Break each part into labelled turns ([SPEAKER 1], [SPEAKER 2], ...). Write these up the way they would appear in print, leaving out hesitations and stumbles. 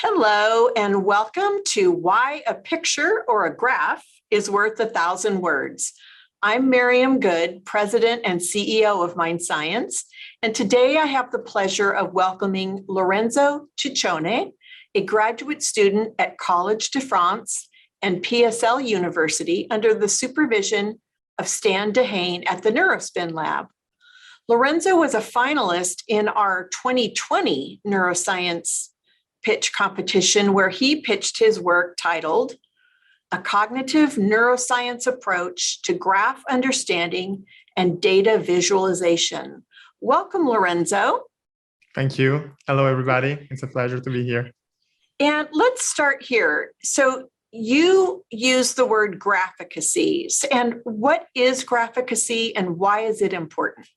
[SPEAKER 1] Hello, and welcome to Why a Picture or a Graph is Worth 1,000 Words. I'm Miriam Good, President and CEO of Mind Science, and today I have the pleasure of welcoming Lorenzo Ciccione, a graduate student at Collège de France and PSL University under the supervision of Stan Dehaene at the Neurospin Lab. Lorenzo was a finalist in our 2020 Neuroscience pitch competition where he pitched his work titled A Cognitive Neuroscience Approach to Graph Understanding and Data Visualization. Welcome, Lorenzo.
[SPEAKER 2] Thank you. Hello, everybody. It's a pleasure to be here.
[SPEAKER 1] And let's start here. So you use the word graphicacy. And what is graphicacy and why is it important?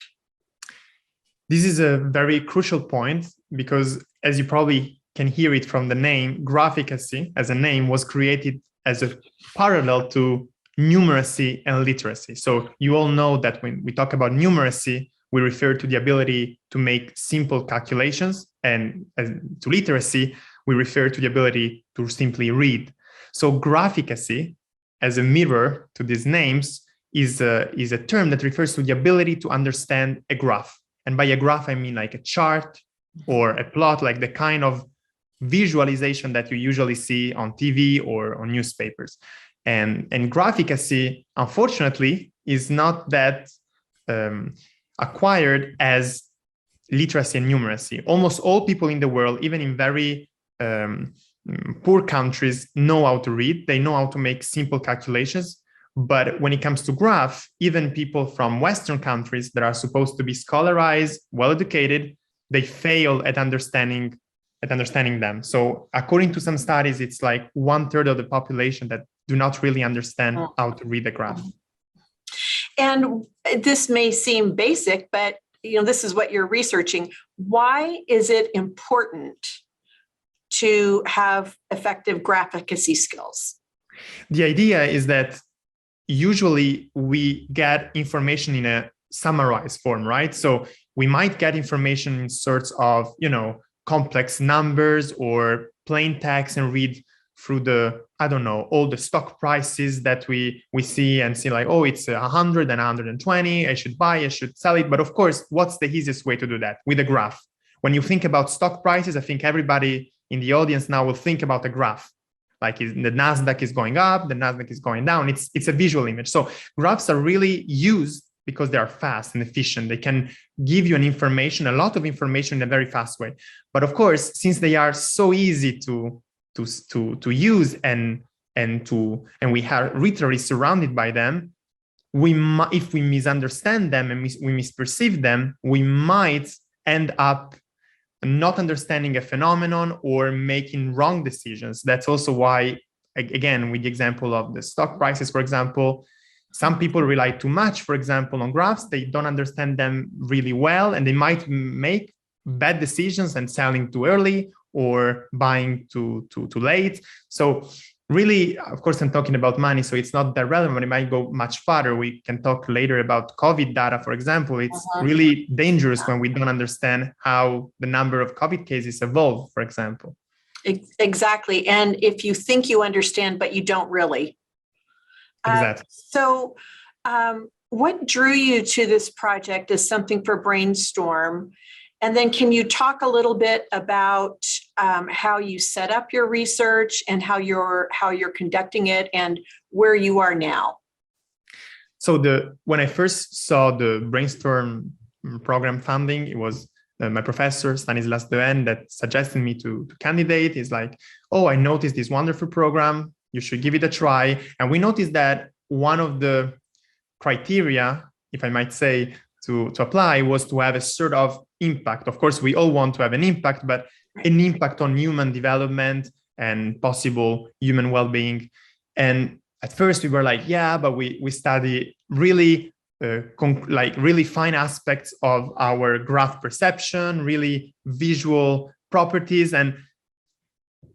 [SPEAKER 2] This is a very crucial point because, as you probably can hear it from the name, graphicacy as a name was created as a parallel to numeracy and literacy. So you all know that when we talk about numeracy, we refer to the ability to make simple calculations, and to literacy, we refer to the ability to simply read. So graphicacy, as a mirror to these names, is a term that refers to the ability to understand a graph. And by a graph, I mean like a chart or a plot, like the kind of visualization that you usually see on TV or on newspapers. And graphicacy, unfortunately, is not that acquired as literacy and numeracy. Almost all people in the world, even in very poor countries, know how to read. They know how to make simple calculations. But when it comes to graph, even people from Western countries that are supposed to be scholarized, well-educated, they fail at understanding them. So according to some studies, it's like 1/3 of the population that do not really understand how to read a graph.
[SPEAKER 1] And this may seem basic, but this is what you're researching. Why is it important to have effective graphicacy skills?
[SPEAKER 2] The idea is that usually we get information in a summarized form, right? So we might get information in sorts of, complex numbers or plain text and read through all the stock prices that we see and see like, oh, it's 100 and 120, I should buy, I should sell it. But of course, what's the easiest way to do that? With a graph. When you think about stock prices, I think everybody in the audience now will think about a graph. Like the Nasdaq is going up, the Nasdaq is going down. It's a visual image. So graphs are really used because they are fast and efficient. They can give you a lot of information in a very fast way. But of course, since they are so easy to use and we are literally surrounded by them, if we misunderstand them and we misperceive them, we might end up not understanding a phenomenon or making wrong decisions. That's also why, again, with the example of the stock prices, for example, some people rely too much, for example, on graphs. They don't understand them really well, and they might make bad decisions and selling too early or buying too late. So really, of course, I'm talking about money, so it's not that relevant. It might go much farther. We can talk later about COVID data, for example. It's really dangerous when we don't understand how the number of COVID cases evolve, for example.
[SPEAKER 1] Exactly. And if you think you understand, but you don't really.
[SPEAKER 2] Exactly.
[SPEAKER 1] So what drew you to this project as something for BrainStorm? And then can you talk a little bit about how you set up your research and how you're conducting it and where you are now?
[SPEAKER 2] So when I first saw the BrainStorm program funding, it was my professor, Stanislas Dehaene, that suggested me to candidate. He's like, oh, I noticed this wonderful program. You should give it a try. And we noticed that one of the criteria, if I might say, to apply was to have a sort of impact. Of course, we all want to have an impact, but an impact on human development and possible human well-being. And at first we were like, yeah, but we study really really fine aspects of our graph perception, really visual properties, and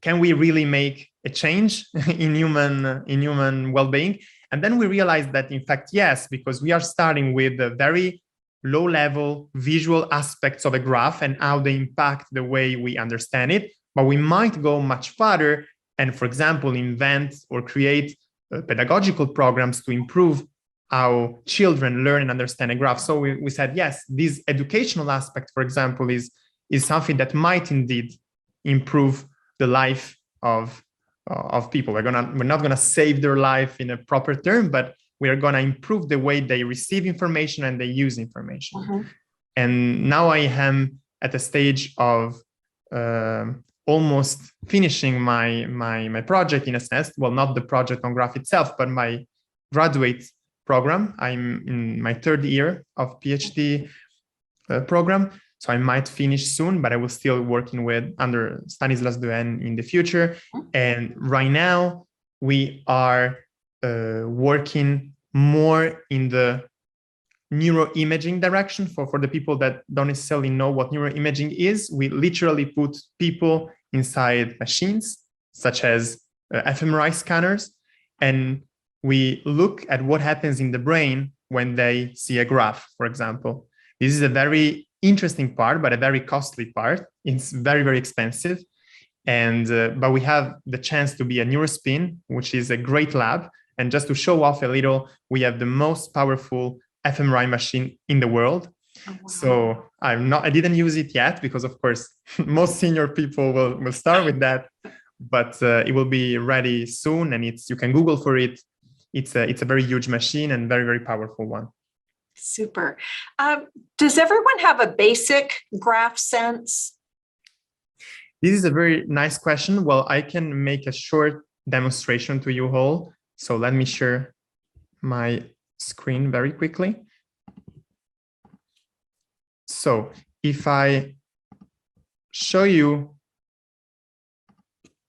[SPEAKER 2] can we really make a change in human well-being? And then we realized that, in fact, yes, because we are starting with the very low-level visual aspects of a graph and how they impact the way we understand it. but we might go much farther and, for example, invent or create pedagogical programs to improve how children learn and understand a graph. So we said, yes, this educational aspect, for example, is something that might indeed improve the life of people. We're not gonna save their life in a proper term, but we are gonna improve the way they receive information and they use information.
[SPEAKER 1] Mm-hmm.
[SPEAKER 2] And now I am at a stage of almost finishing my project, in a sense. Well, not the project on graph itself, but my graduate program. I'm in my third year of PhD program, so I might finish soon, but I will still working under Stanislas Dehaene in the future. And right now we are working more in the neuroimaging direction. For the people that don't necessarily know what neuroimaging is, we literally put people inside machines such as fMRI scanners, and we look at what happens in the brain when they see a graph, for example. This is a very interesting part, but a very costly part. It's very, very expensive. And but we have the chance to be a Neurospin, which is a great lab. And just to show off a little, we have the most powerful fMRI machine in the world. Oh, wow. So I didn't use it yet because, of course, most senior people will start with that, but it will be ready soon, and you can Google for it. It's a very huge machine and very, very powerful one.
[SPEAKER 1] Super. Does everyone have a basic graph sense?
[SPEAKER 2] This is a very nice question. Well, I can make a short demonstration to you all. So let me share my screen very quickly. So if I show you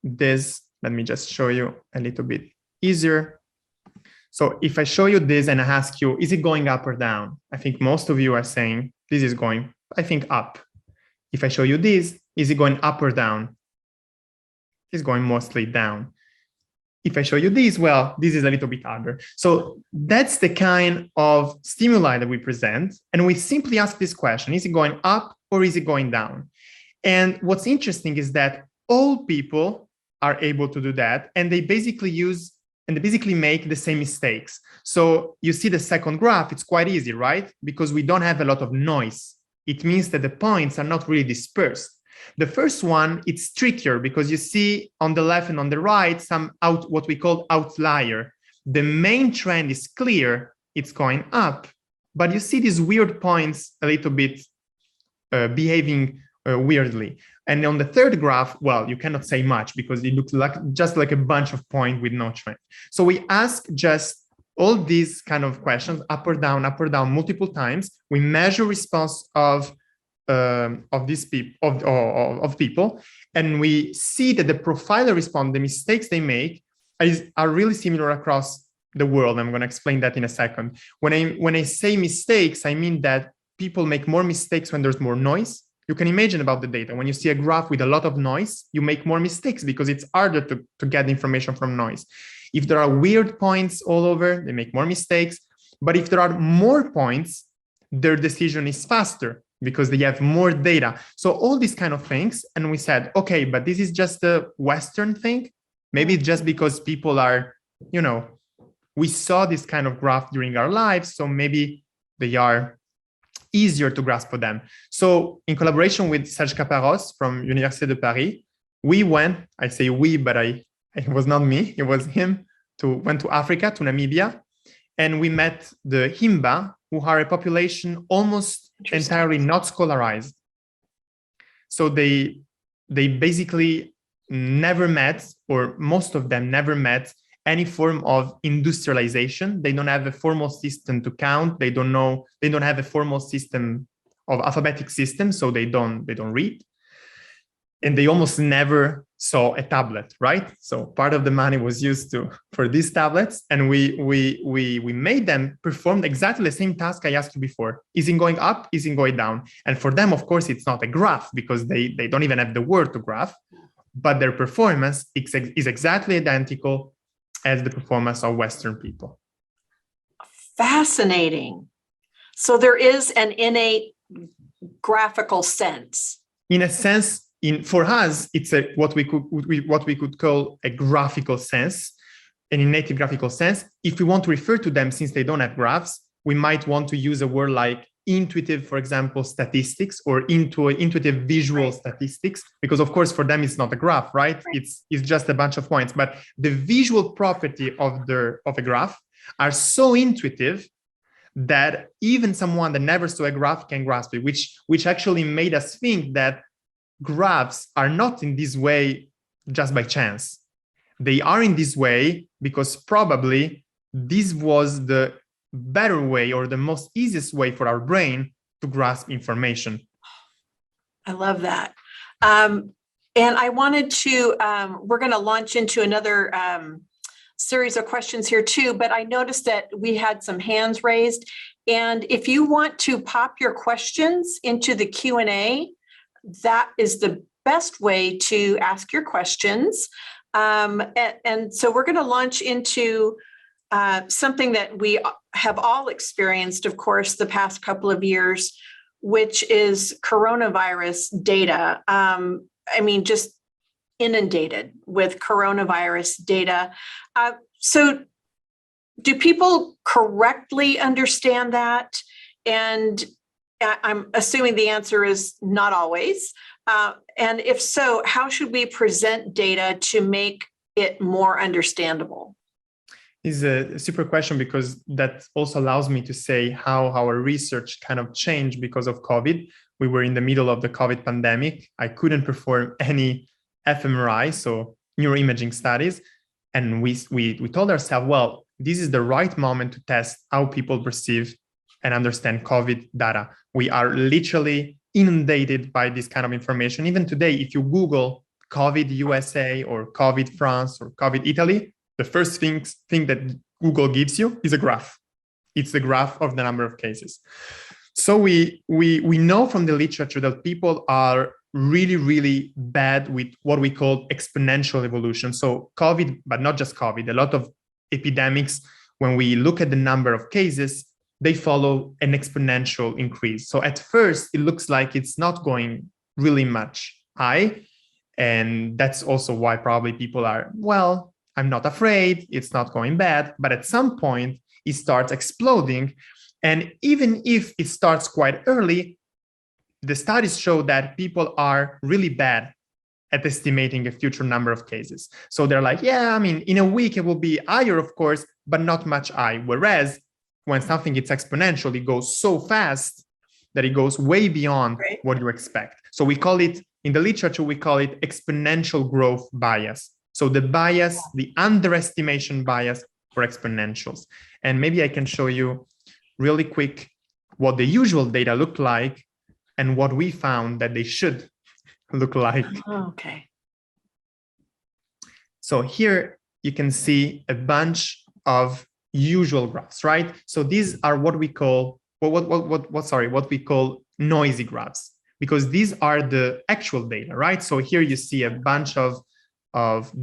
[SPEAKER 2] this, let me just show you a little bit easier. So if I show you this and I ask you, is it going up or down? I think most of you are saying this is going, I think, up. If I show you this, is it going up or down? It's going mostly down. If I show you this, well, this is a little bit harder. So that's the kind of stimuli that we present. And we simply ask this question, is it going up or is it going down? And what's interesting is that all people are able to do that. And they basically make the same mistakes. So you see the second graph, it's quite easy, right? Because we don't have a lot of noise. It means that the points are not really dispersed. The first one, it's trickier because you see on the left and on the right, what we call outlier. The main trend is clear, it's going up, but you see these weird points a little bit behaving weirdly. And on the third graph, well, you cannot say much because it looks just like a bunch of points with no trend. So we ask just all these kind of questions, up or down, multiple times. We measure response of these people, and we see that the profiler response, the mistakes they make, are really similar across the world. I'm going to explain that in a second. When I say mistakes, I mean that people make more mistakes when there's more noise. You can imagine about the data. When you see a graph with a lot of noise, you make more mistakes because it's harder to get information from noise. If there are weird points all over, they make more mistakes. But if there are more points, their decision is faster because they have more data. So all these kind of things. And we said, okay, but this is just a Western thing. Maybe it's just because people are, we saw this kind of graph during our lives. So maybe they are easier to grasp for them. So in collaboration with Serge Caparros from Université de Paris, we went, I say we, but it was not me, it was him, went to Africa, to Namibia, and we met the Himba, who are a population almost entirely not scholarized. So they basically never met, or most of them never met, any form of industrialization. They don't have a formal system to count. They don't have a formal system of alphabetic system, so they don't read. And they almost never saw a tablet, right? So part of the money was used for these tablets, and we made them perform exactly the same task I asked you before. Is it going up? Is it going down? And for them, of course, it's not a graph because they don't even have the word to graph, but their performance is exactly identical as the performance of Western people.
[SPEAKER 1] Fascinating. So there is an innate graphical sense.
[SPEAKER 2] In a sense, for us, it's what we could call a graphical sense, an innate graphical sense. If we want to refer to them, since they don't have graphs, we might want to use a word like intuitive, for example, statistics, or intuitive visual statistics, because of course for them it's not a graph, right? It's just a bunch of points. But the visual property of a graph are so intuitive that even someone that never saw a graph can grasp it, which actually made us think that graphs are not in this way just by chance. They are in this way because probably this was the better way, or the most easiest way for our brain to grasp information.
[SPEAKER 1] I love that. And I wanted to, we're going to launch into another series of questions here too, but I noticed that we had some hands raised. And if you want to pop your questions into the Q&A, that is the best way to ask your questions. And so we're going to launch into something that we have all experienced, of course, the past couple of years, which is coronavirus data. I mean, just inundated with coronavirus data. So do people correctly understand that? And I'm assuming the answer is not always. And if so, how should we present data to make it more understandable?
[SPEAKER 2] Is a super question, because that also allows me to say how our research kind of changed because of COVID. We were in the middle of the COVID pandemic. I couldn't perform any fMRI, so neuroimaging studies. And we told ourselves, well, this is the right moment to test how people perceive and understand COVID data. We are literally inundated by this kind of information. Even today, if you Google COVID USA or COVID France or COVID Italy, the first thing that Google gives you is a graph. It's the graph of the number of cases. So we know from the literature that people are really, really bad with what we call exponential evolution. So COVID, but not just COVID, a lot of epidemics, when we look at the number of cases, they follow an exponential increase. So at first, it looks like it's not going really much high. And that's also why probably people are, well, I'm not afraid, it's not going bad. But at some point, it starts exploding. And even if it starts quite early, the studies show that people are really bad at estimating a future number of cases. So they're like, yeah, I mean, in a week, it will be higher, of course, but not much high. Whereas when something is exponential, it goes so fast that it goes way beyond what you expect. So we call it, in the literature, we call it exponential growth bias. So the bias, the underestimation bias for exponentials. And maybe I can show you really quick what the usual data look like and what we found that they should look like.
[SPEAKER 1] Okay.
[SPEAKER 2] So here you can see a bunch of usual graphs, right? So these are what we call, what we call noisy graphs, because these are the actual data, right? So here you see a bunch of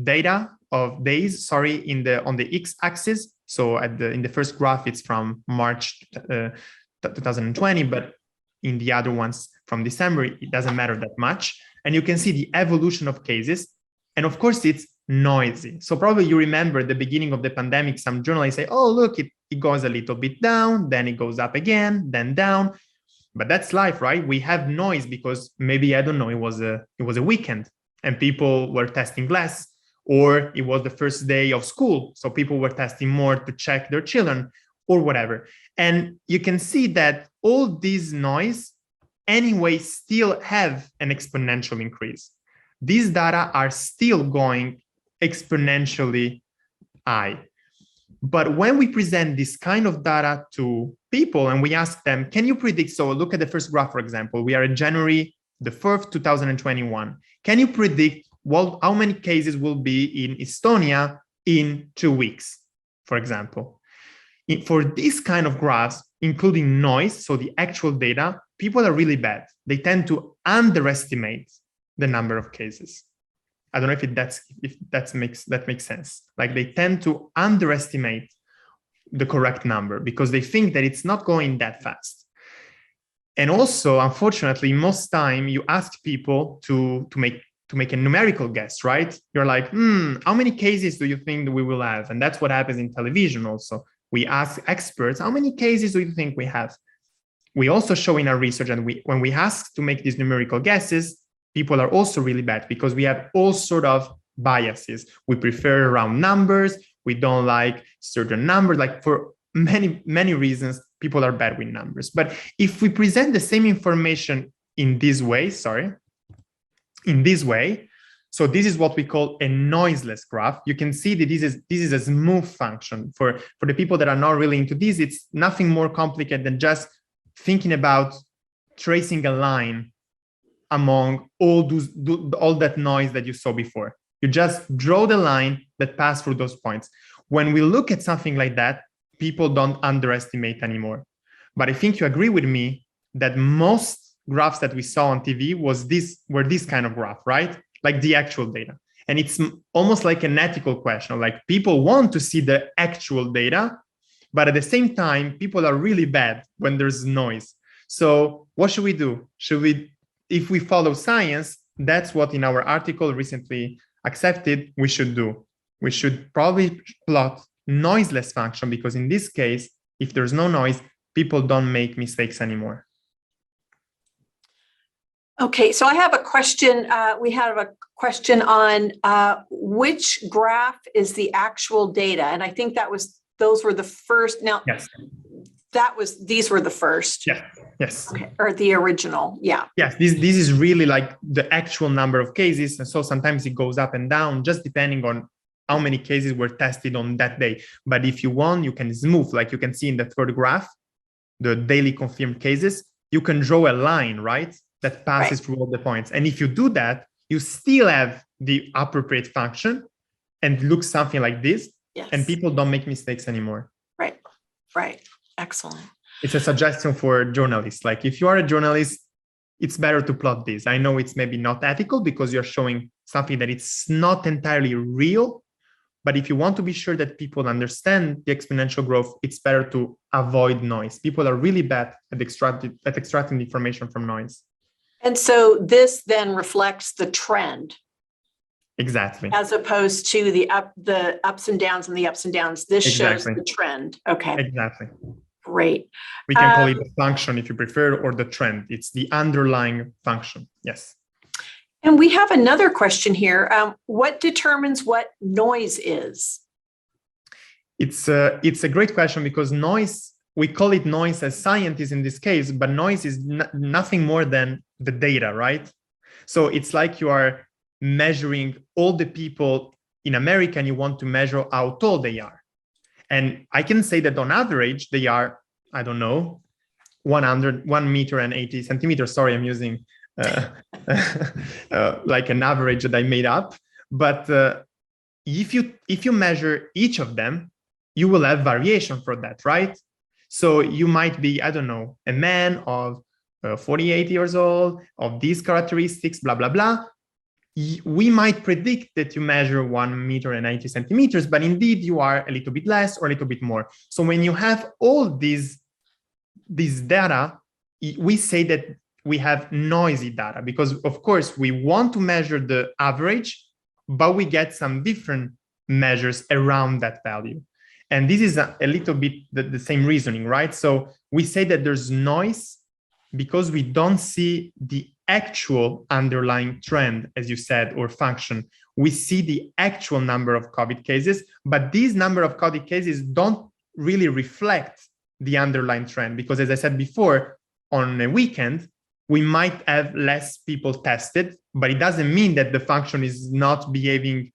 [SPEAKER 2] data of days, on the x-axis. So in the first graph, it's from March 2020, but in the other ones from December, it doesn't matter that much. And you can see the evolution of cases. And of course, it's noisy. So probably you remember the beginning of the pandemic, some journalists say, oh, look, it goes a little bit down, then it goes up again, then down. But that's life, right? We have noise because maybe, I don't know, it was a weekend and people were testing less, or it was the first day of school. So people were testing more to check their children or whatever. And you can see that all this noise anyway still have an exponential increase. These data are still going exponentially high. But when we present this kind of data to people and we ask them, can you predict? So look at the first graph, for example. We are in January the 4th, 2021. Can you predict how many cases will be in Estonia in 2 weeks, for example? For this kind of graphs, including noise, so the actual data, people are really bad. They tend to underestimate the number of cases. I don't know if that makes sense. Like they tend to underestimate the correct number because they think that it's not going that fast. And also, unfortunately, most time you ask people to make a numerical guess, right? You're like, how many cases do you think that we will have? And that's what happens in television also. We ask experts, how many cases do you think we have? We also show in our research, and when we ask to make these numerical guesses, people are also really bad because we have all sort of biases. We prefer round numbers. We don't like certain numbers, like for many, many reasons, people are bad with numbers. But if we present the same information in this way, so this is what we call a noiseless graph. You can see that this is a smooth function. For the people that are not really into this, it's nothing more complicated than just thinking about tracing a line among all that noise that you saw before. You just draw the line that passed through those points. When we look at something like that, people don't underestimate anymore. But I think you agree with me that most graphs that we saw on TV were this kind of graph, right? Like the actual data. And it's almost like an ethical question. Like people want to see the actual data, but at the same time, people are really bad when there's noise. So what should we do? If we follow science, that's what in our article recently accepted, we should do. We should probably plot noiseless function, because in this case, if there's no noise, people don't make mistakes anymore.
[SPEAKER 1] Okay, so I have a question. We have a question on which graph is the actual data, and I think those were the first. Now,
[SPEAKER 2] yes,
[SPEAKER 1] these were the first.
[SPEAKER 2] Yeah. Yes.
[SPEAKER 1] Okay, or the original. Yeah.
[SPEAKER 2] Yes. This is really like the actual number of cases, and so sometimes it goes up and down just depending on how many cases were tested on that day. But if you want, you can smooth, like you can see in the third graph, the daily confirmed cases. You can draw a line, right, that passes through all the points. And if you do that, you still have the appropriate function and looks something like this.
[SPEAKER 1] Yes.
[SPEAKER 2] And people don't make mistakes anymore.
[SPEAKER 1] Right. Excellent.
[SPEAKER 2] It's a suggestion for journalists. Like if you are a journalist, it's better to plot this. I know it's maybe not ethical because you're showing something that it's not entirely real. But if you want to be sure that people understand the exponential growth, it's better to avoid noise. People are really bad at extracting the information from noise.
[SPEAKER 1] And so this then reflects the trend.
[SPEAKER 2] Exactly.
[SPEAKER 1] As opposed to the ups and downs and the ups and downs. This shows the trend. Okay.
[SPEAKER 2] Exactly.
[SPEAKER 1] Great.
[SPEAKER 2] We can call it the function if you prefer, or the trend. It's the underlying function. Yes.
[SPEAKER 1] And we have another question here. What determines what noise is?
[SPEAKER 2] It's a great question, because noise, we call it noise as scientists in this case, but noise is nothing more than the data, right? So it's like you are measuring all the people in America and you want to measure how tall they are. And I can say that on average, they are, I don't know, 1 meter and 80 centimeters. Sorry, I'm using like an average that I made up. But if you measure each of them, you will have variation for that, right? So you might be, I don't know, a man of 48 years old, of these characteristics, blah, blah, blah. We might predict that you measure 1 meter and 80 centimeters, but indeed you are a little bit less or a little bit more. So when you have all these data, we say that we have noisy data, because of course we want to measure the average, but we get some different measures around that value. And this is a little bit the same reasoning, right? So we say that there's noise because we don't see the actual underlying trend, as you said, or function. We see the actual number of COVID cases, but these number of COVID cases don't really reflect the underlying trend, because as I said before, on a weekend, we might have less people tested, but it doesn't mean that the function is not behaving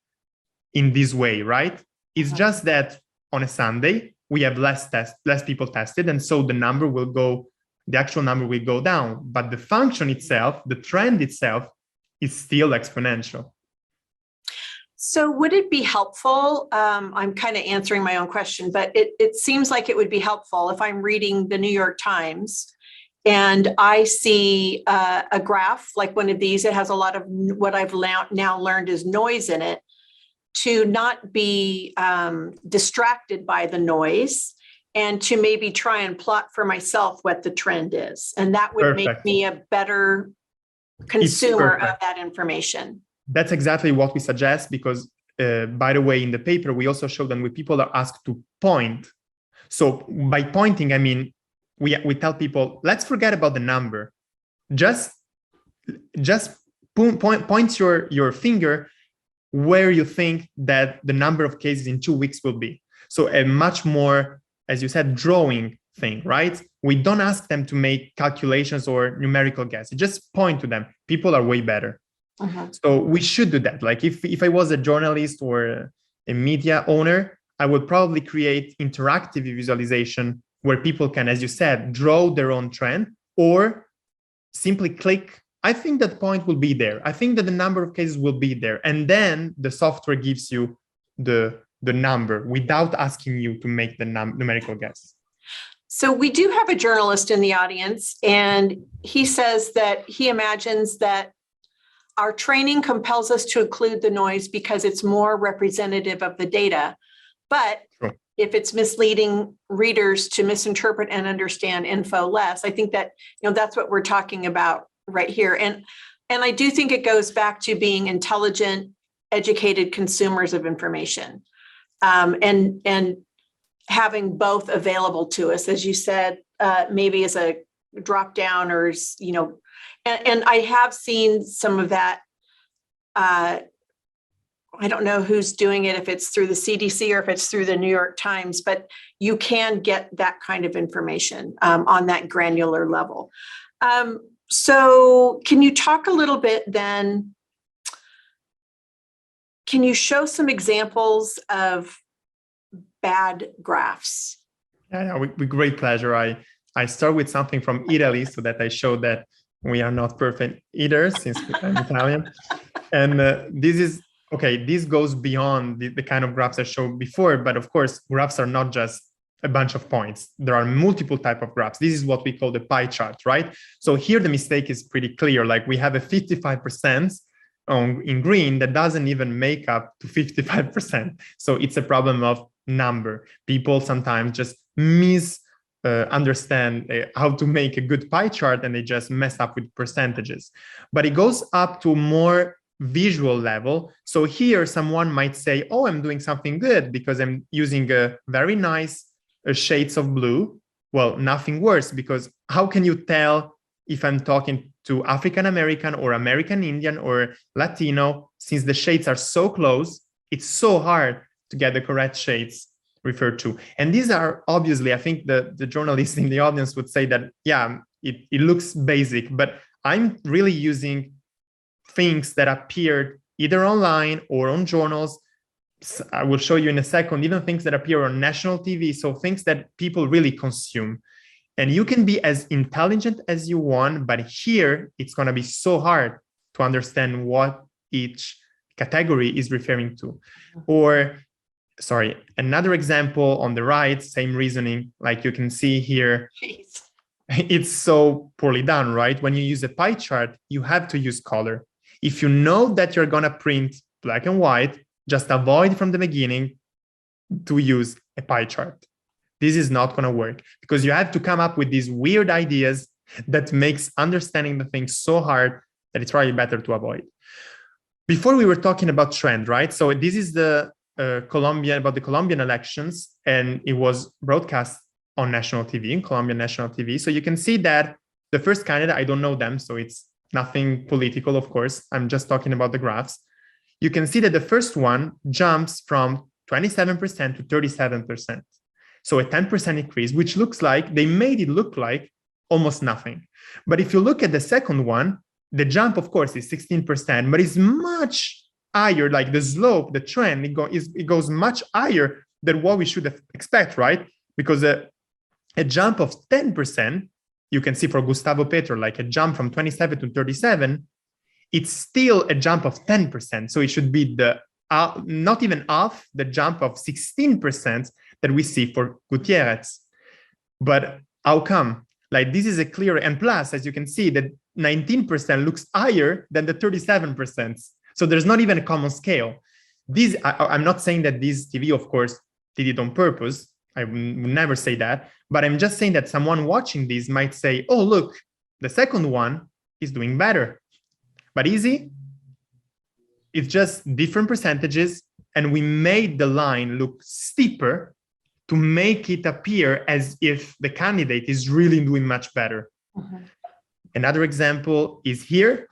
[SPEAKER 2] in this way, right? It's just that on a Sunday, we have less people tested, and so the actual number will go down, but the function itself, the trend itself, is still exponential.
[SPEAKER 1] So would it be helpful? I'm kind of answering my own question, but it seems like it would be helpful if I'm reading the New York Times and I see a graph like one of these. It has a lot of what I've now learned is noise in it, to not be distracted by the noise and to maybe try and plot for myself what the trend is. And that would make me a better consumer of that information.
[SPEAKER 2] That's exactly what we suggest, because by the way, in the paper, we also show that when people are asked to point. So by pointing, I mean, we tell people, let's forget about the number. Just point your finger where you think that the number of cases in 2 weeks will be. So a much more, as you said, drawing thing, right? We don't ask them to make calculations or numerical guesses. Just point to them. People are way better. So we should do that. Like if I was a journalist or a media owner, I would probably create interactive visualization where people can, as you said, draw their own trend or simply click. I think that point will be there. I think that the number of cases will be there. And then the software gives you the number without asking you to make the numerical guess.
[SPEAKER 1] So we do have a journalist in the audience, and he says that he imagines that our training compels us to include the noise because it's more representative of the data. But
[SPEAKER 2] sure,
[SPEAKER 1] if it's misleading readers to misinterpret and understand info less, I think that, that's what we're talking about right here. And I do think it goes back to being intelligent, educated consumers of information, and having both available to us, as you said, maybe as a drop down or, and I have seen some of that. I don't know who's doing it, if it's through the CDC or if it's through the New York Times, but you can get that kind of information on that granular level. So can you talk a little bit then? Can you show some examples of bad graphs?
[SPEAKER 2] Yeah, with great pleasure. I start with something from Italy so that I show that we are not perfect either, since I'm Italian. And this goes beyond the kind of graphs I showed before, but of course, graphs are not just a bunch of points. There are multiple types of graphs. This is what we call the pie chart, right? So here the mistake is pretty clear. Like we have a 55% in green that doesn't even make up to 55%. So it's a problem of number. People sometimes just understand how to make a good pie chart, and they just mess up with percentages. But it goes up to more visual level. So here someone might say, oh, I'm doing something good because I'm using a very nice shades of blue. Well, nothing worse, because how can you tell if I'm talking to African American or American Indian or Latino, since the shades are so close? It's so hard to get the correct shades referred to. And these are obviously, I think the journalists in the audience would say that, yeah, it looks basic, but I'm really using things that appeared either online or on journals. I will show you in a second, even things that appear on national TV. So things that people really consume. And you can be as intelligent as you want, but here it's going to be so hard to understand what each category is referring to. Or another example on the right, same reasoning, like you can see here.
[SPEAKER 1] Jeez.
[SPEAKER 2] It's so poorly done, right? When you use a pie chart, you have to use color. If you know that you're going to print black and white, just avoid from the beginning to use a pie chart. This is not going to work because you have to come up with these weird ideas that makes understanding the thing so hard that it's probably better to avoid. Before we were talking about trend, right? So this is the Colombian elections, and it was broadcast on national TV, in Colombian national TV. So you can see that the first candidate, I don't know them, so it's nothing political, of course. I'm just talking about the graphs. You can see that the first one jumps from 27% to 37%. So a 10% increase, which looks like they made it look like almost nothing. But if you look at the second one, the jump, of course, is 16%, but it's much higher, like the slope, the trend, it goes much higher than what we should expect, right? Because a jump of 10%, you can see for Gustavo Petro, like a jump from 27 to 37, it's still a jump of 10%. So it should be not even half the jump of 16% that we see for Gutierrez. But how come? Like this is a clear, and plus, as you can see, that 19% looks higher than the 37%. So there's not even a common scale. I'm not saying that this TV, of course, did it on purpose. I would never say that, but I'm just saying that someone watching this might say, oh, look, the second one is doing better. But easy, it's just different percentages, and we made the line look steeper to make it appear as if the candidate is really doing much better.
[SPEAKER 1] Mhm.
[SPEAKER 2] Another example is here,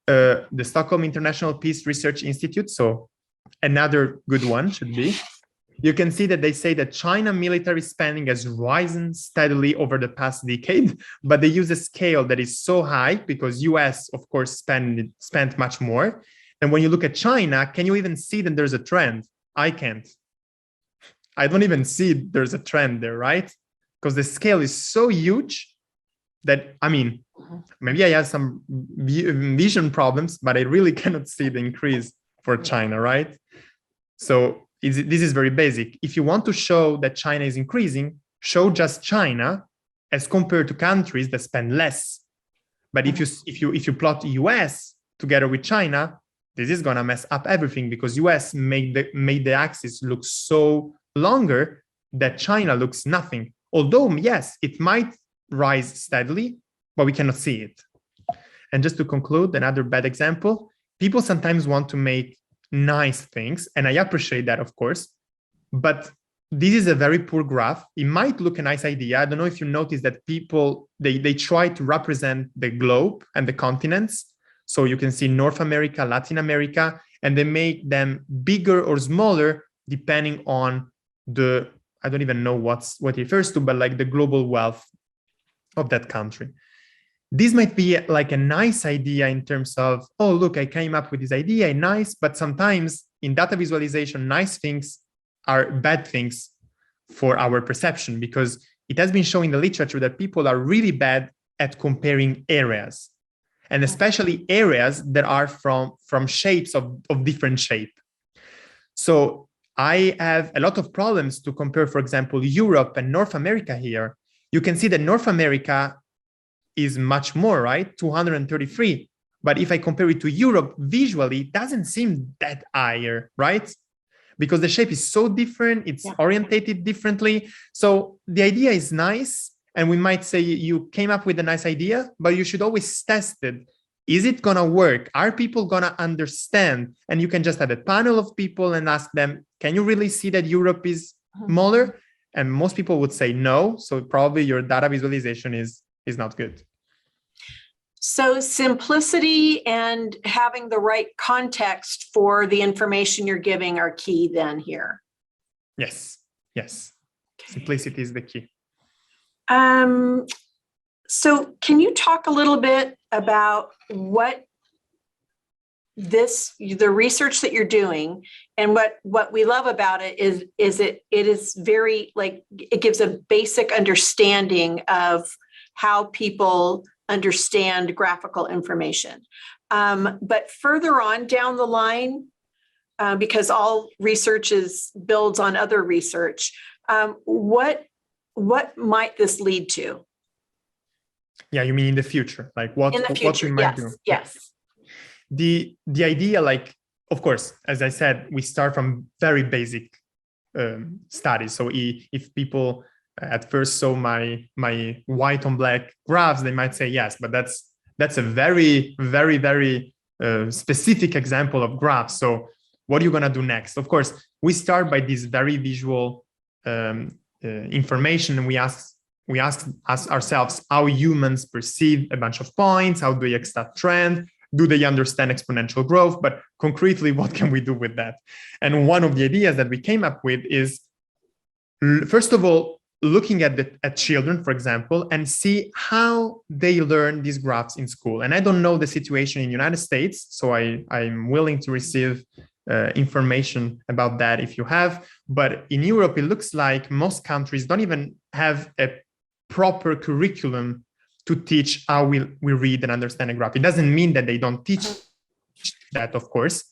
[SPEAKER 2] the Stockholm International Peace Research Institute. So another good one should be. You can see that they say that China military spending has risen steadily over the past decade, but they use a scale that is so high because US, of course, spent much more. And when you look at China, can you even see that there's a trend? I can't. I don't even see there's a trend there, right? Because the scale is so huge that, I mean, maybe I have some vision problems, but I really cannot see the increase for China, right? So this is very basic. If you want to show that China is increasing, show just China as compared to countries that spend less. But if you plot US together with China, this is gonna mess up everything because US made the axis look so longer that China looks nothing. Although yes, it might rise steadily, but we cannot see it. And just to conclude, another bad example, people sometimes want to make nice things, and I appreciate that, of course, but this is a very poor graph. It might look a nice idea. I don't know if you notice that people, they try to represent the globe and the continents. So you can see North America, Latin America, and they make them bigger or smaller depending on the, I don't even know what it refers to, but like the global wealth of that country. This might be like a nice idea in terms of, oh, look, I came up with this idea, nice, but sometimes in data visualization, nice things are bad things for our perception because it has been shown in the literature that people are really bad at comparing areas, and especially areas that are from shapes of different shape. So I have a lot of problems to compare, for example, Europe and North America here. You can see that North America is much more, right? 233. But if I compare it to Europe, visually, it doesn't seem that higher, right? Because the shape is so different, it's orientated differently. So the idea is nice. And we might say you came up with a nice idea, but you should always test it. Is it gonna work? Are people gonna understand? And you can just have a panel of people and ask them, can you really see that Europe is smaller? And most people would say no. So probably your data visualization is not good.
[SPEAKER 1] So simplicity and having the right context for the information you're giving are key then here.
[SPEAKER 2] Yes. Okay. Simplicity is the key.
[SPEAKER 1] So can you talk a little bit about what the research that you're doing, and what we love about it is it is very, like, it gives a basic understanding of how people understand graphical information. But further on down the line, because all research builds on other research, what might this lead to?
[SPEAKER 2] Yeah, you mean in the future, like what we might do?
[SPEAKER 1] Yes.
[SPEAKER 2] The idea, like, of course, as I said, we start from very basic studies. So if people at first saw my white on black graphs, they might say yes, but that's a very, very, very specific example of graphs. So what are you gonna do next? Of course, we start by this very visual information, and we ask ourselves how humans perceive a bunch of points, how do they extract trend, do they understand exponential growth, but concretely, what can we do with that? And one of the ideas that we came up with is, first of all, looking at children, for example, and see how they learn these graphs in school. And I don't know the situation in the United States, so I'm willing to receive information about that if you have. But in Europe, it looks like most countries don't even have a proper curriculum to teach how we read and understand a graph. It doesn't mean that they don't teach that, of course,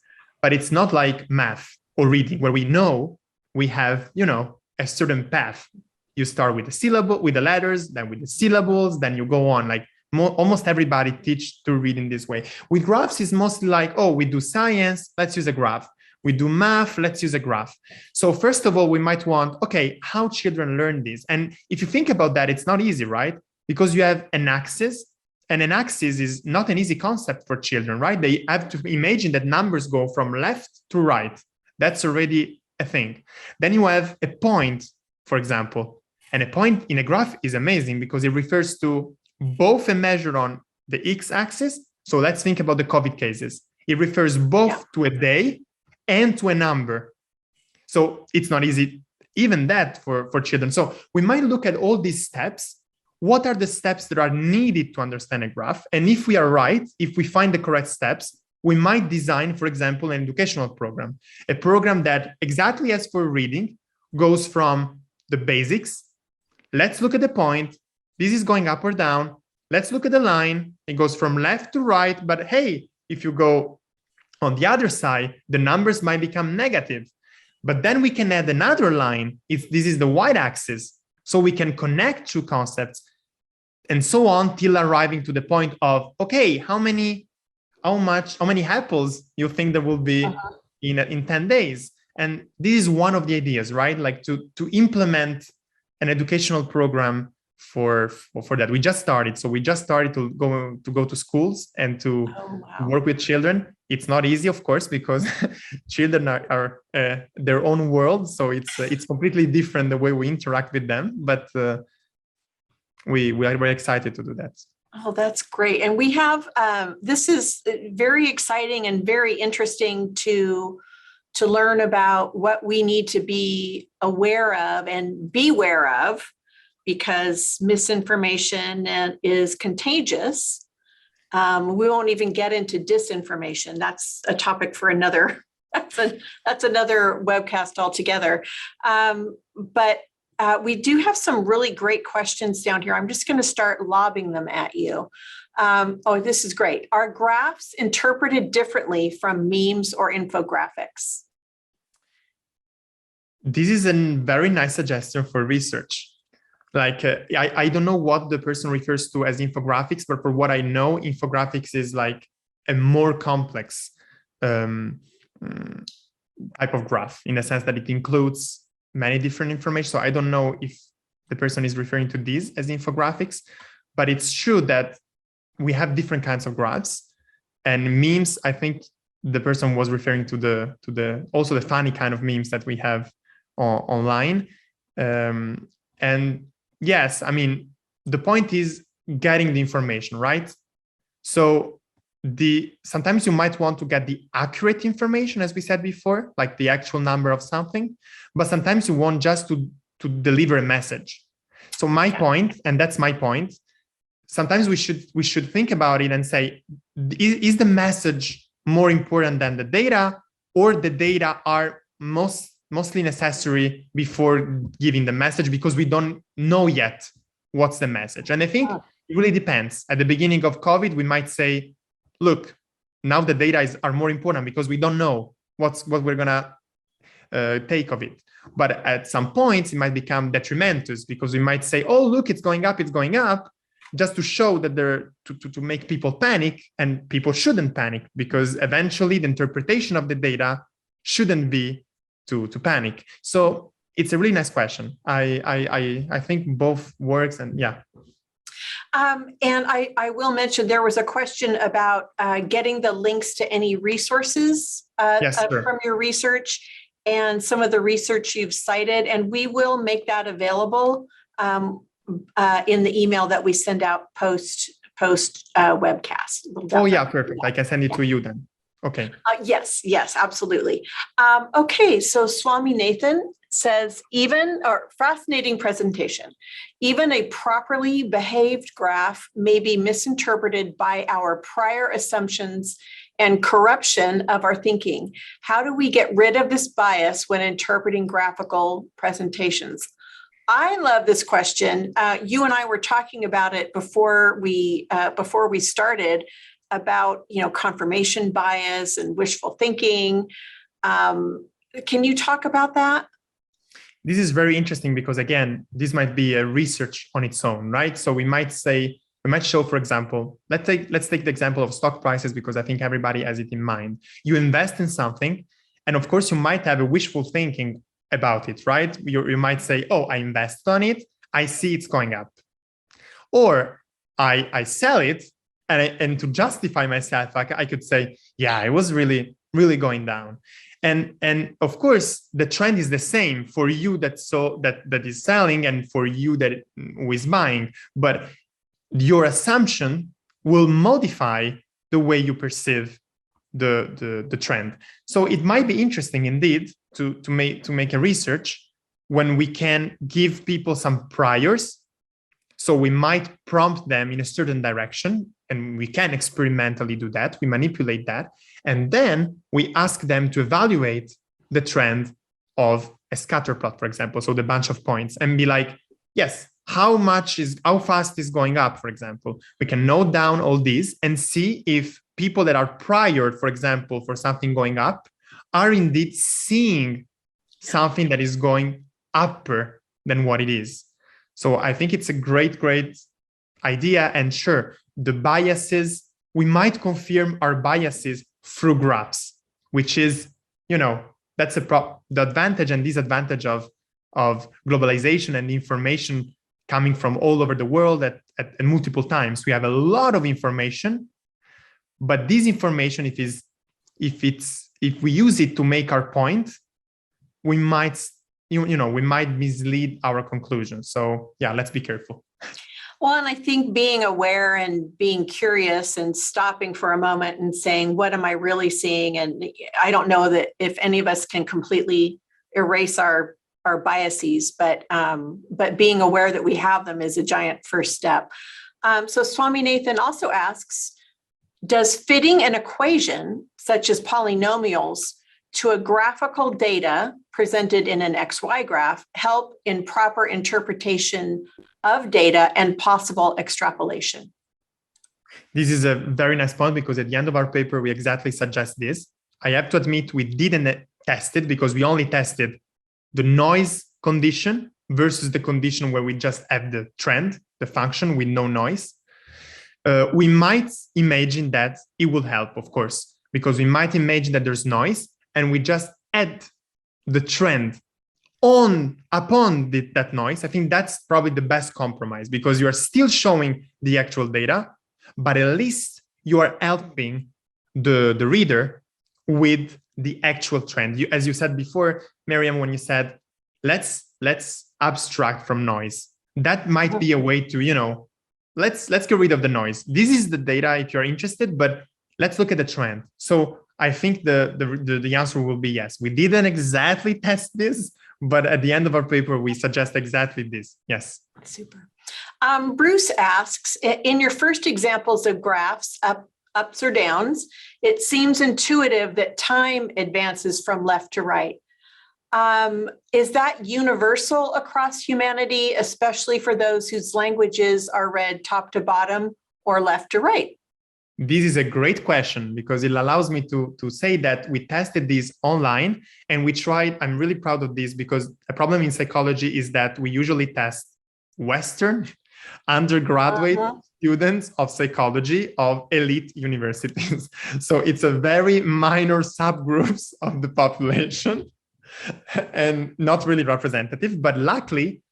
[SPEAKER 2] but it's not like math or reading where we know we have, a certain path. You start with the syllable, with the letters, then with the syllables, then you go on. Like almost everybody teach to read in this way. With graphs, it's mostly like, oh, we do science, let's use a graph. we do math, let's use a graph. So first of all, we might want, okay, how children learn this? And if you think about that, it's not easy, right? Because you have an axis, and an axis is not an easy concept for children, right? They have to imagine that numbers go from left to right. That's already a thing. Then you have a point, for example, and a point in a graph is amazing because it refers to both a measure on the x-axis. So let's think about the COVID cases. It refers both to a day and to a number. So it's not easy, even that for children. So we might look at all these steps. What are the steps that are needed to understand a graph? And if we are right, if we find the correct steps, we might design, for example, an educational program, a program that exactly as for reading goes from the basics. Let's look at the point. This is going up or down. Let's look at the line. It goes from left to right. But hey, if you go on the other side, the numbers might become negative. But then we can add another line if this is the y-axis. So we can connect two concepts and so on till arriving to the point of, okay, how many apples you think there will be in 10 days? And this is one of the ideas, right? Like to implement an educational program for that. We just started. So we just started to go to schools and to work with children. It's not easy, of course, because children are their own world. So it's completely different the way we interact with them. But we are very excited to do that.
[SPEAKER 1] Oh, that's great. And we have, this is very exciting and very interesting to learn about what we need to be aware of and beware of, because misinformation is contagious. We won't even get into disinformation. That's a topic for another, that's another webcast altogether. But we do have some really great questions down here. I'm just going to start lobbing them at you. Oh, this is great. Are graphs interpreted differently from memes or infographics?
[SPEAKER 2] This is a very nice suggestion for research. Like, I don't know what the person refers to as infographics, but for what I know, infographics is like a more complex type of graph in the sense that it includes many different information. So I don't know if the person is referring to these as infographics, but it's true that we have different kinds of graphs, and memes. I think the person was referring to the also the funny kind of memes that we have online. And yes, I mean, the point is getting the information, right? So sometimes you might want to get the accurate information, as we said before, like the actual number of something, but sometimes you want just to deliver a message. So my point, and that's my point, sometimes we should think about it and say, is the message more important than the data, or the data are mostly necessary before giving the message, because we don't know yet what's the message? And I think it really depends. At the beginning of COVID, we might say, look, now the data are more important because we don't know what we're gonna take of it. But at some points, it might become detrimental because we might say, oh, look, it's going up, just to show that to make people panic, and people shouldn't panic, because eventually the interpretation of the data shouldn't be to panic. So it's a really nice question. I think both works, and yeah.
[SPEAKER 1] And I will mention there was a question about getting the links to any resources from your research and some of the research you've cited, and we will make that available in the email that we send out post webcast.
[SPEAKER 2] Oh yeah, perfect. I can send it to you then. Okay.
[SPEAKER 1] Yes, absolutely. Okay, so Swami Nathan says, fascinating presentation. Even a properly behaved graph may be misinterpreted by our prior assumptions and corruption of our thinking. How do we get rid of this bias when interpreting graphical presentations? I love this question. You and I were talking about it before we started, about confirmation bias and wishful thinking. Can you talk about that?
[SPEAKER 2] This is very interesting because, again, this might be a research on its own, right? So we might show, for example, let's take the example of stock prices, because I think everybody has it in mind. You invest in something, And of course, you might have a wishful thinking about it, right? You might say, oh, I invested on it. I see it's going up. Or I sell it, and to justify myself, I could say, yeah, it was really, really going down. And of course, the trend is the same for you that is selling and for you that who is buying. But your assumption will modify the way you perceive the trend. So it might be interesting indeed to make a research when we can give people some priors. So we might prompt them in a certain direction, and we can experimentally do that. We manipulate that. And then we ask them to evaluate the trend of a scatter plot, for example, so the bunch of points, and be like, yes, how fast is going up, for example. We can note down all these and see if people that are priored, for example, for something going up, are indeed seeing something that is going upper than what it is. So I think it's a great idea. And sure, the biases, we might confirm our biases through graphs, which is, that's the advantage and disadvantage of globalization and information coming from all over the world at multiple times. We have a lot of information, but this information, if we use it to make our point, we might we might mislead our conclusions. So yeah, let's be careful.
[SPEAKER 1] Well, and I think being aware and being curious and stopping for a moment and saying, what am I really seeing? And I don't know that if any of us can completely erase our biases, but being aware that we have them is a giant first step. So Swami Nathan also asks, does fitting an equation such as polynomials to a graphical data presented in an XY graph help in proper interpretation of data and possible extrapolation?
[SPEAKER 2] This is a very nice point, because at the end of our paper, we exactly suggest this. I have to admit, we didn't test it because we only tested the noise condition versus the condition where we just have the trend, the function with no noise. We might imagine that it will help, of course, because we might imagine that there's noise and we just add the trend upon that noise. I think that's probably the best compromise, because you are still showing the actual data, but at least you are helping the reader with the actual trend. As you said before, Miriam, when you said, let's abstract from noise, that might be a way to, let's get rid of the noise. This is the data if you're interested, but let's look at the trend. So I think the answer will be yes. We didn't exactly test this, but at the end of our paper, we suggest exactly this. Yes.
[SPEAKER 1] Super. Bruce asks, in your first examples of graphs, ups or downs, it seems intuitive that time advances from left to right. Is that universal across humanity, especially for those whose languages are read top to bottom or left to right?
[SPEAKER 2] This is a great question, because it allows me to say that we tested this online and we tried. I'm really proud of this, because a problem in psychology is that we usually test Western undergraduate students of psychology of elite universities. So it's a very minor subgroups of the population and not really representative. But luckily,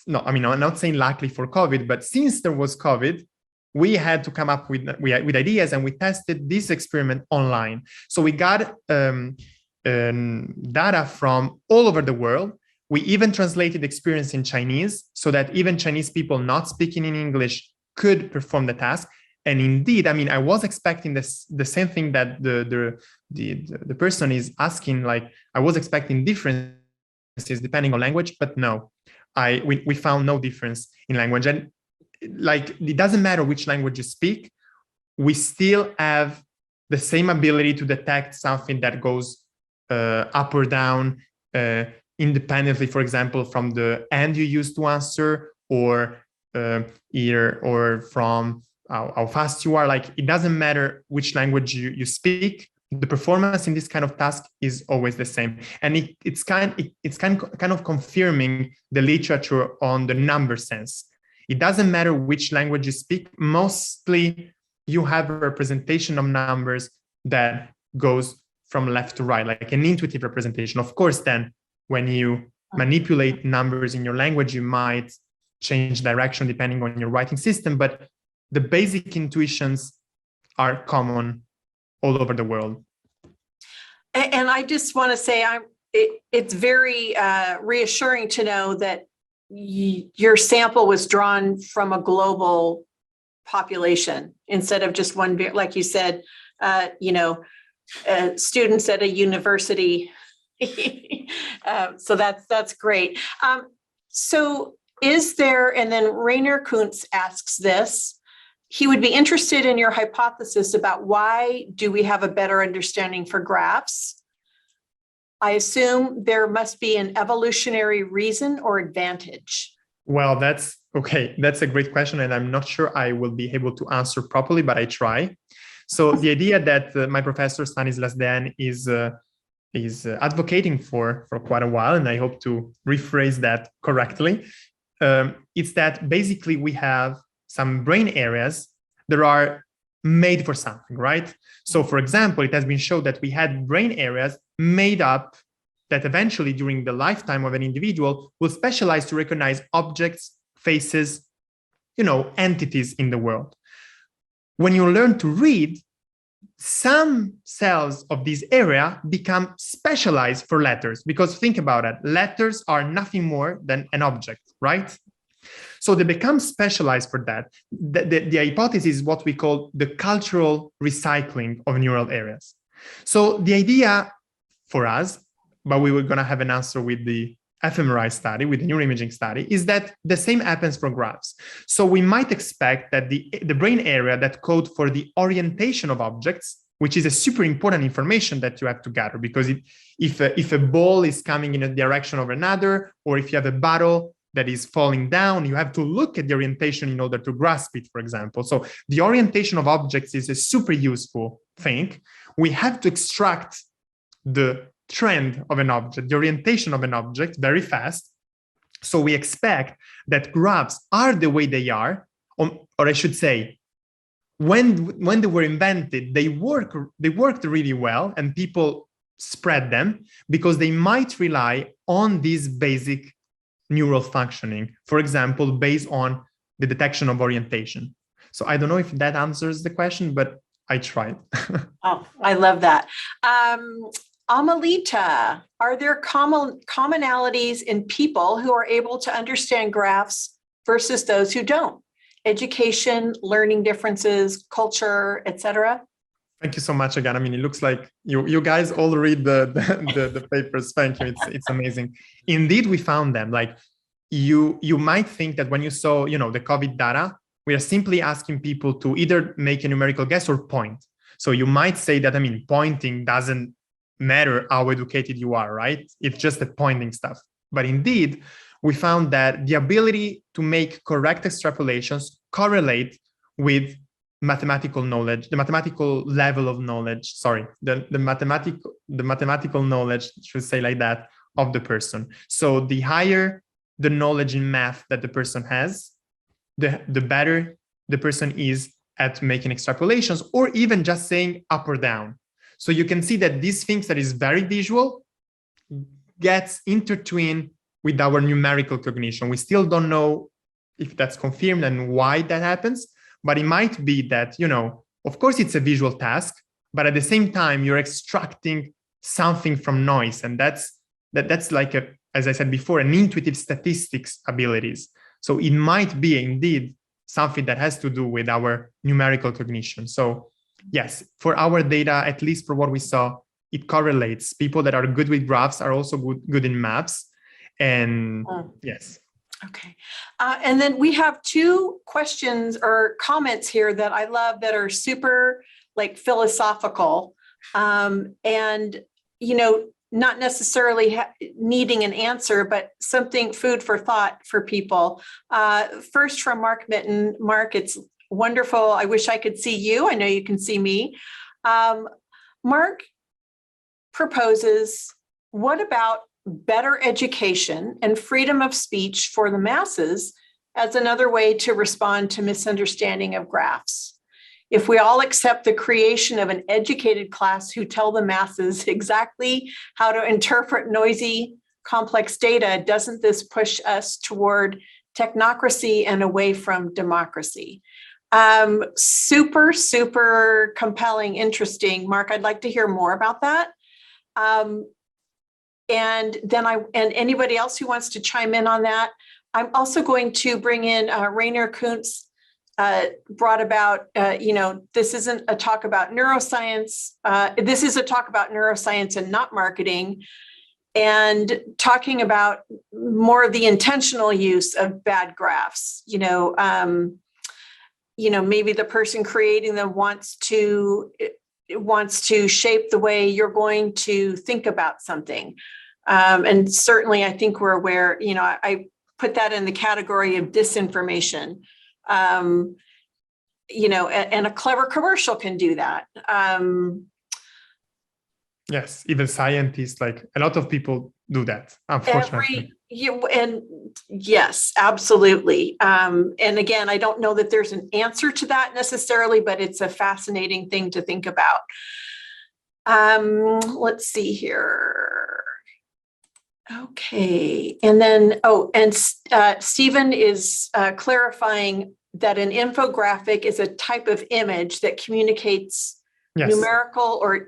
[SPEAKER 2] no, I mean, I'm not saying luckily for COVID, but since there was COVID, we had to come up with ideas, and we tested this experiment online. So we got data from all over the world. We even translated experience in Chinese, so that even Chinese people not speaking in English could perform the task. And indeed, I mean, I was expecting the same thing that the person is asking. Like, I was expecting differences depending on language, but no, we found no difference in language. And like, it doesn't matter which language you speak, we still have the same ability to detect something that goes up or down independently, for example, from the end you use to answer, or from how fast you are. Like, it doesn't matter which language you speak, the performance in this kind of task is always the same. And it's kind of confirming the literature on the number sense. It doesn't matter which language you speak. Mostly you have a representation of numbers that goes from left to right, like an intuitive representation. Of course, then when you manipulate numbers in your language, you might change direction depending on your writing system, but the basic intuitions are common all over the world.
[SPEAKER 1] And I just want to say, it's very reassuring to know that your sample was drawn from a global population instead of just one, like you said, students at a university. So that's great. So is there, and then Rainer Kuntz asks this, he would be interested in your hypothesis about why do we have a better understanding for graphs? I assume there must be an evolutionary reason or advantage.
[SPEAKER 2] Well, that's okay. That's a great question, and I'm not sure I will be able to answer properly, but I try. So the idea that my professor Stanislas Dehaene is advocating for quite a while, and I hope to rephrase that correctly, it's that basically we have some brain areas that are made for something, right? So for example, it has been shown that we had brain areas made up that eventually during the lifetime of an individual will specialize to recognize objects, faces, entities in the world. When you learn to read, some cells of this area become specialized for letters, because think about it, letters are nothing more than an object, right? So they become specialized for that. The hypothesis is what we call the cultural recycling of neural areas. So the idea for us, but we were going to have an answer with the fMRI study, with the neuroimaging study, is that the same happens for graphs. So we might expect that the brain area that code for the orientation of objects, which is a super important information that you have to gather, because if a ball is coming in a direction of another, or if you have a bottle that is falling down, you have to look at the orientation in order to grasp it, for example. So the orientation of objects is a super useful thing. We have to extract the trend of an object, the orientation of an object very fast. So we expect that graphs are the way they are, or I should say, when they were invented, they worked really well, and people spread them because they might rely on this basic neural functioning, for example, based on the detection of orientation. So I don't know if that answers the question, but I tried.
[SPEAKER 1] Oh, I love that. Amelita, are there commonalities in people who are able to understand graphs versus those who don't? Education, learning differences, culture, etc.
[SPEAKER 2] Thank you so much again. I mean, it looks like you guys all read the papers. Thank you. It's amazing. Indeed, we found them. Like you might think that when you saw, the COVID data, we are simply asking people to either make a numerical guess or point. So you might say that, pointing doesn't matter how educated you are, right? It's just the pointing stuff. But indeed, we found that the ability to make correct extrapolations correlate with mathematical knowledge, the mathematical level of knowledge, the mathematical knowledge, should say like that, of the person. So the higher the knowledge in math that the person has, the better the person is at making extrapolations, or even just saying up or down. So you can see that these things that is very visual gets intertwined with our numerical cognition. We still don't know if that's confirmed and why that happens, but it might be that, of course it's a visual task, but at the same time, you're extracting something from noise. And that's like, as I said before, an intuitive statistics abilities. So it might be indeed something that has to do with our numerical cognition. So yes, for our data, at least for what we saw, it correlates. People that are good with graphs are also good in maps. And yes.
[SPEAKER 1] Okay. And then we have two questions or comments here that I love that are super philosophical and, not necessarily needing an answer, but something food for thought for people. First from Mark Mitten. Mark, it's wonderful. I wish I could see you. I know you can see me. Mark proposes, what about better education and freedom of speech for the masses as another way to respond to misunderstanding of graphs? If we all accept the creation of an educated class who tell the masses exactly how to interpret noisy, complex data, doesn't this push us toward technocracy and away from democracy? Super, super compelling, interesting. Mark, I'd like to hear more about that. And then and anybody else who wants to chime in on that. I'm also going to bring in Rainer Kuntz, brought about, this isn't a talk about neuroscience. This is a talk about neuroscience and not marketing, and talking about more of the intentional use of bad graphs. Maybe the person creating them wants to shape the way you're going to think about something. And certainly I think we're aware, I put that in the category of disinformation. And a clever commercial can do that.
[SPEAKER 2] Yes, even scientists, like a lot of people do that, unfortunately.
[SPEAKER 1] Yes, absolutely. And again, I don't know that there's an answer to that necessarily, but it's a fascinating thing to think about. Let's see here. Okay, and then, Stephen is clarifying that an infographic is a type of image that communicates numerical or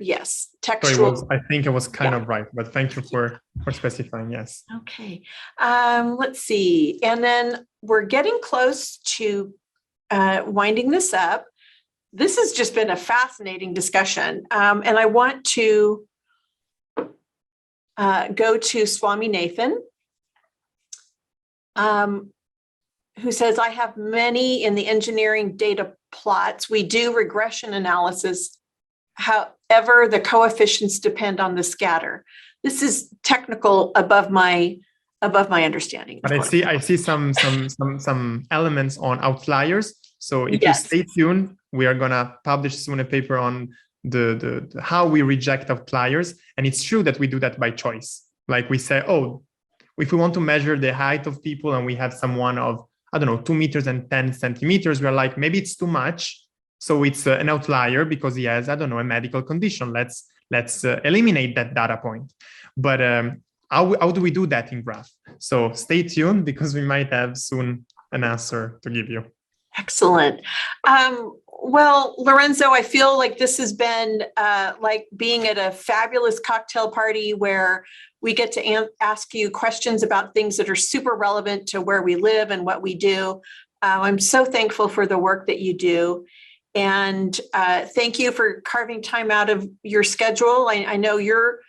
[SPEAKER 1] textual.
[SPEAKER 2] So I think it was kind of right, but thank you for specifying. Yes.
[SPEAKER 1] Okay. Let's see. And then we're getting close to winding this up. This has just been a fascinating discussion. And I want to go to Swami Nathan, who says, I have many in the engineering data plots. We do regression analysis. However, the coefficients depend on the scatter. This is technical above my understanding.
[SPEAKER 2] But I see some elements on outliers. So if you stay tuned, we are gonna publish soon a paper on the how we reject outliers. And it's true that we do that by choice. Like we say, if we want to measure the height of people and we have someone of, 2 meters and 10 centimeters, we're like, maybe it's too much. So it's an outlier because he has, a medical condition. Let's eliminate that data point. But how do we do that in graph? So stay tuned because we might have soon an answer to give you.
[SPEAKER 1] Excellent. Well, Lorenzo, I feel like this has been like being at a fabulous cocktail party where we get to ask you questions about things that are super relevant to where we live and what we do. I'm so thankful for the work that you do. And thank you for carving time out of your schedule. I know you're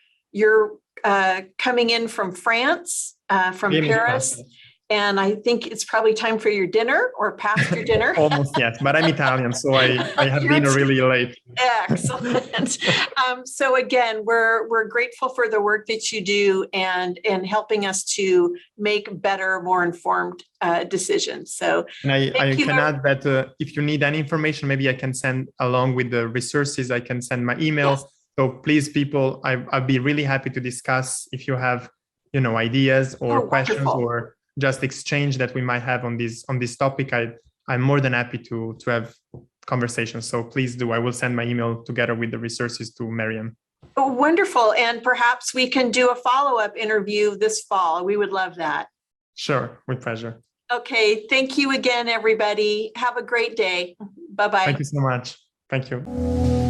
[SPEAKER 1] coming in from France, from Paris. And I think it's probably time for your dinner or past your dinner.
[SPEAKER 2] Almost, yes, but I'm Italian, so I have dinner really late.
[SPEAKER 1] Excellent. So again, we're grateful for the work that you do and helping us to make better, more informed decisions. So
[SPEAKER 2] and I can add that if you need any information, maybe I can send along with the resources, I can send my email. Yes. So please, people, I'd be really happy to discuss if you have, ideas or questions or just exchange that we might have on this topic. I'm more than happy to have conversations. So please do. I will send my email together with the resources to Miriam.
[SPEAKER 1] Oh, wonderful. And perhaps we can do a follow-up interview this fall. We would love that.
[SPEAKER 2] Sure, with pleasure.
[SPEAKER 1] Okay. Thank you again, everybody. Have a great day. Bye-bye.
[SPEAKER 2] Thank you so much. Thank you.